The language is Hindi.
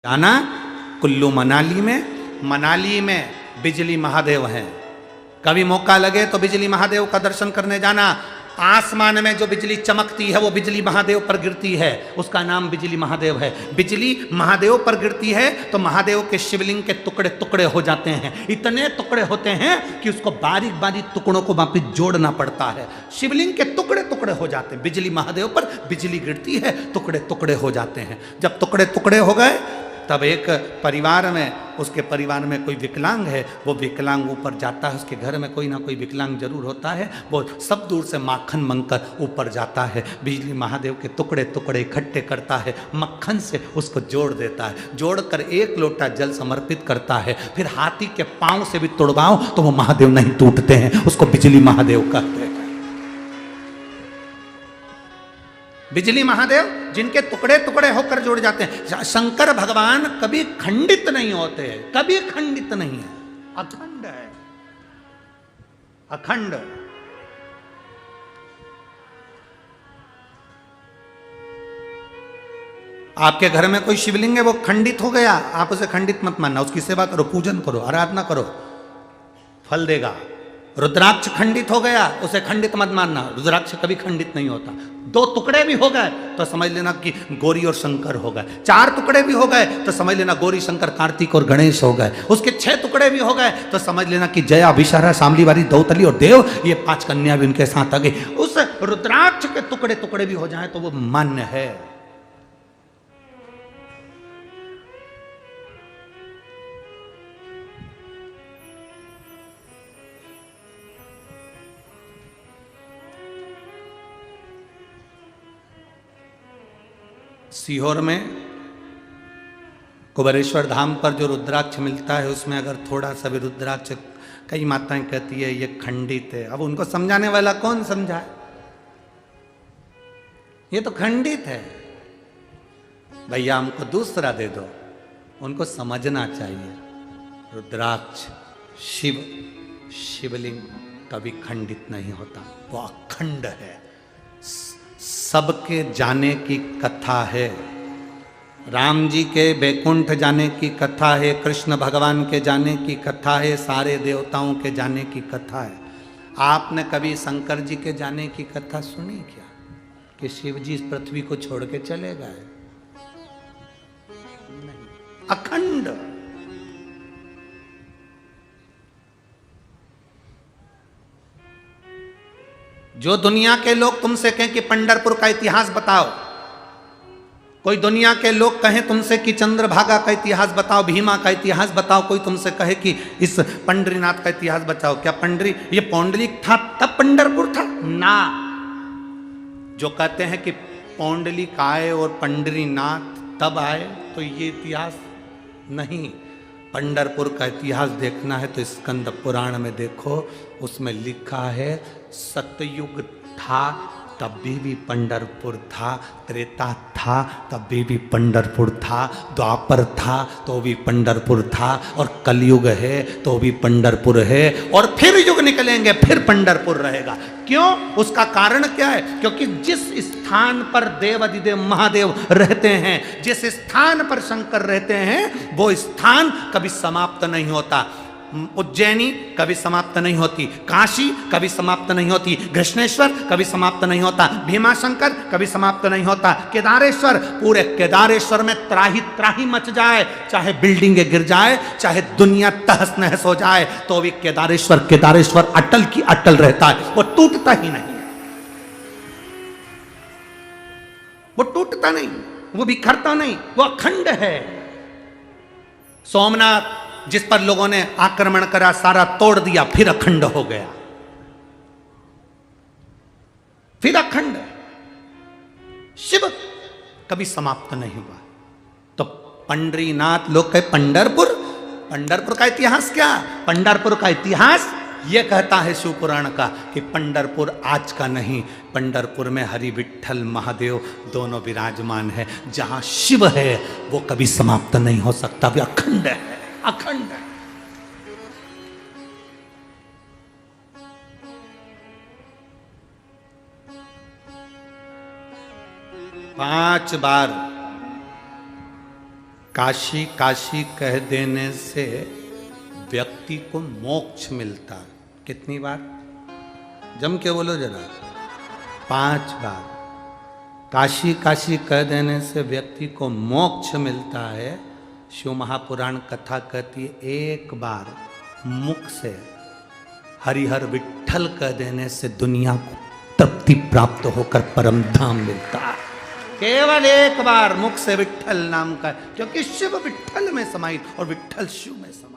जाना कुल्लू मनाली में बिजली महादेव हैं। कभी मौका लगे तो बिजली महादेव का दर्शन करने जाना। आसमान में जो बिजली चमकती है वो बिजली महादेव पर गिरती है, उसका नाम बिजली महादेव है। बिजली महादेव पर गिरती है तो महादेव के शिवलिंग के टुकड़े टुकड़े हो जाते हैं। इतने टुकड़े होते हैं कि उसको बारीक बारीक टुकड़ों को वापिस जोड़ना पड़ता है। शिवलिंग के टुकड़े टुकड़े हो जाते हैं। बिजली महादेव पर बिजली गिरती है, टुकड़े टुकड़े हो जाते हैं। जब टुकड़े टुकड़े हो गए तब एक परिवार में, उसके परिवार में कोई विकलांग है, वो विकलांग ऊपर जाता है। उसके घर में कोई ना कोई विकलांग जरूर होता है। वो सब दूर से माखन मंगकर ऊपर जाता है, बिजली महादेव के टुकड़े टुकड़े इकट्ठे करता है, मक्खन से उसको जोड़ देता है। जोड़कर एक लोटा जल समर्पित करता है। फिर हाथी के पांव से भी तोड़वाओ तो वो महादेव नहीं टूटते हैं, उसको बिजली महादेव कहते हैं। बिजली महादेव जिनके टुकड़े टुकड़े होकर जुड़ जाते हैं। शंकर भगवान कभी खंडित नहीं होते, कभी खंडित नहीं है, अखंड है, अखंड। आपके घर में कोई शिवलिंग है, वो खंडित हो गया, आप उसे खंडित मत मानना, उसकी सेवा करो, पूजन करो, आराधना करो, फल देगा। रुद्राक्ष खंडित हो गया, उसे खंडित मत मानना, रुद्राक्ष कभी खंडित नहीं होता। दो टुकड़े भी हो गए तो समझ लेना कि गौरी और शंकर हो गए। चार टुकड़े भी हो गए तो समझ लेना गौरी शंकर कार्तिक और गणेश हो गए। उसके 6 टुकड़े भी हो गए तो समझ लेना कि जया विशारा शामली वाली दौतली और देव, ये 5 कन्या भी उनके साथ आ गई। उस रुद्राक्ष के टुकड़े टुकड़े भी हो जाए तो वो मान्य है। सीहोर में कुबेरेश्वर धाम पर जो रुद्राक्ष मिलता है उसमें अगर थोड़ा सा भी रुद्राक्ष, कई माताएं कहती है ये खंडित है। अब उनको समझाने वाला कौन समझाए, ये तो खंडित है, भैया हमको दूसरा दे दो। उनको समझना चाहिए रुद्राक्ष शिवलिंग कभी खंडित नहीं होता, वो अखंड है। सबके जाने की कथा है। राम जी के बैकुंठ जाने की कथा है, कृष्ण भगवान के जाने की कथा है, सारे देवताओं के जाने की कथा है। आपने कभी शंकर जी के जाने की कथा सुनी क्या, कि शिव जी इस पृथ्वी को छोड़ के चले गए? नहीं, अखंड। जो दुनिया के लोग तुमसे कहें कि पंढरपुर का इतिहास बताओ, कोई दुनिया के लोग कहें तुमसे कि चंद्रभागा का इतिहास बताओ, भीमा का इतिहास बताओ, कोई तुमसे कहे कि इस पंडरीनाथ का इतिहास बताओ, क्या ये पौंडलिक था तब पंढरपुर था? ना। जो कहते हैं कि पौंडलिक आए और पंडरीनाथ तब आए, तो ये इतिहास नहीं। पंढरपुर का इतिहास देखना है तो स्कंद पुराण में देखो, उसमें लिखा है सतयुग था तब भी पंढरपुर था, त्रेता था तब भी पंढरपुर था, द्वापर था तो भी पंढरपुर था, और कलयुग है तो भी पंढरपुर है, और फिर युग निकलेंगे फिर पंढरपुर रहेगा। क्यों? उसका कारण क्या है? क्योंकि जिस स्थान पर देवाधिदेव महादेव रहते हैं, जिस स्थान पर शंकर रहते हैं, वो स्थान कभी समाप्त नहीं होता। उज्जैनी कभी समाप्त नहीं होती, काशी कभी समाप्त नहीं होती, कृष्णेश्वर कभी समाप्त नहीं होता, भीमाशंकर कभी समाप्त नहीं होता, केदारेश्वर, पूरे केदारेश्वर में त्राही त्राही मच जाए, चाहे बिल्डिंगें गिर जाए, चाहे दुनिया तहस नहस हो जाए, तो भी केदारेश्वर अटल की अटल रहता है, वो टूटता ही नहीं है, वो टूटता नहीं, वो बिखरता नहीं, वो अखंड है। सोमनाथ जिस पर लोगों ने आक्रमण करा, सारा तोड़ दिया, फिर अखंड हो गया, फिर अखंड। शिव कभी समाप्त नहीं हुआ। तो पंडरीनाथ, लोग कहे पंढरपुर का इतिहास क्या? पंढरपुर का इतिहास यह कहता है शिव पुराण का कि पंढरपुर आज का नहीं, पंढरपुर में हरि विठ्ठल महादेव दोनों विराजमान है। जहां शिव है वो कभी समाप्त नहीं हो सकता, वे अखंड है, अखंड। 5 बार काशी काशी कह देने से व्यक्ति को मोक्ष मिलता है। कितनी बार? जम के बोलो जरा। 5 बार। काशी काशी कह देने से व्यक्ति को मोक्ष मिलता है। शिव महापुराण कथा कहती है 1 बार मुख से हरिहर विठ्ठल कह देने से दुनिया को तृप्ति प्राप्त होकर परम धाम मिलता है। केवल 1 बार मुख से विठ्ठल नाम का, क्योंकि शिव विठ्ठल में समाहित और विठ्ठल शिव में समाहित।